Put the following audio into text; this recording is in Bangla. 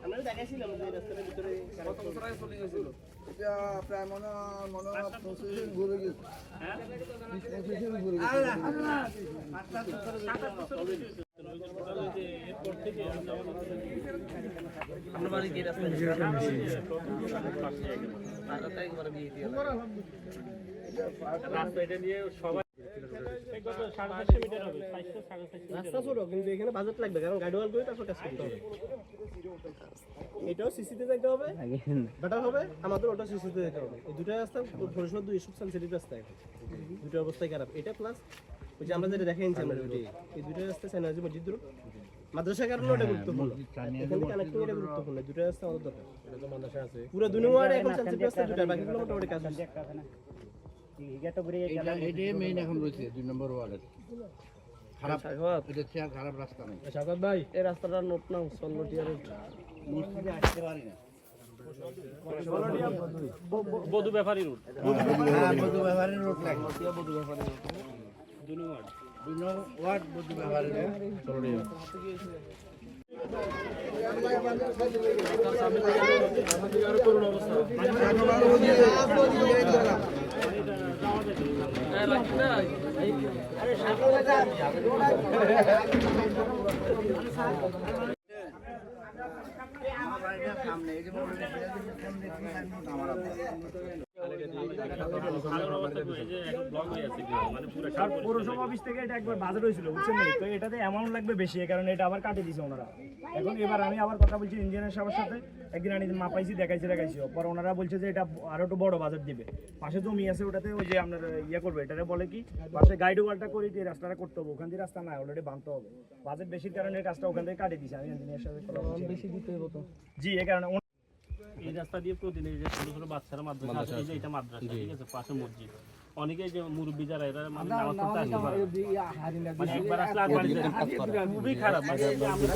আমরা দেখাইছিলাম যে রাস্তার ভিতরে কত বছর আগে চলে গেছিল এটা প্রায় মনে 25 ঘুরে গেছে। হ্যাঁ 25 ঘুরে গেছে। আমরা বাড়ি দিয়ে রাস্তা তারটা একবার বিয়ে দিয়ে রাস্তা এটা দিয়ে সবাই রাস্তা ছোট কিন্তু এখানে বাজেট লাগবে কারণ গাড়িওয়াল করে তারপর কাজ করতে হবে এটাও সিসিতে যেতে হবে বেটার হবে আমাদের ওটা সিসিতে যেতে হবে এই দুটো রাস্তা পরিষদ 200 সাল সিটির রাস্তা এখন দুটো অবস্থায় খারাপ এটা প্লাস ওই যে আমরা যেটা দেখাইছি আমরা ওইটাই এই দুটো রাস্তা সেনাজি মসজিদ রোড মাদ্রাসা কারণে ওটা গুরুত্বপূর্ণ এখানে কানেক্টিং এটা গুরুত্বপূর্ণ দুটো রাস্তা আমাদের দরকার এটা তো মাদ্রাসা আছে পুরো দুনিয়া ওয়ার্ড এখন চলছে রাস্তা দুটো বাকিগুলো মোটামুটি কাজ হচ্ছে এটা ঘুরে এটাই মেইন এখন রয়েছে 2 নম্বর ওয়ার্ডের খারাপ এটা চেয়ার খারাপ রাস্তা নাই শাকাত ভাই এই রাস্তাটার নোট নাও 16 টিয়ার মসজিদে আসতে পারি না বধু ব্যাপারী রোড হ্যাঁ বধু ব্যবহারের রোড লাগে বধু ব্যাপারী রোড দুনো ওয়ার্ড বধু ব্যবহারের রোড সামনে এই যে পৌরসভা অফিস থেকে এটা একবার বাজার হয়েছিল বুঝছেন তো এটাতে অ্যামাউন্ট লাগবে বেশি কারণ এটা আবার কাটে দিছে ওনারা এখন এবার আমি আবার কথা বলছি ইঞ্জিনিয়ার সাহেবের সাথে একদিন আমি মাপাইছি দেখাইছি পর ওনারা বলছে যে এটা আরো একটু বড় বাজার দিবে পাশে জমি আছে ওটাতে ওই যে আপনার ইয়ে করবে এটাতে বলে কি পাশে গাইড ওয়ালটা করে দিয়ে রাস্তাটা করতে হবে ওখান দিয়ে রাস্তা না অলরেডি বাঁধতে হবে বাজেট বেশির কারণে কাজটা ওখান থেকে কাটে দিছে আমি ইঞ্জিনিয়ার সাথে বেশি দিতে হবে তো জি এই কারণে এই রাস্তা দিয়ে প্রতিদিন এই যে ছোট ছোট বাচ্চারা মাদ্রাসা আছে এই যে এটা মাদ্রাসা ঠিক আছে পাশে মসজিদ অনেকে যে মুরব্বী যারা এরা মানে নামাজ পড়তে আসতে পারে মানে একবার আসলে আর বাড়ি যেতে খুবই খারাপ মানে আমরা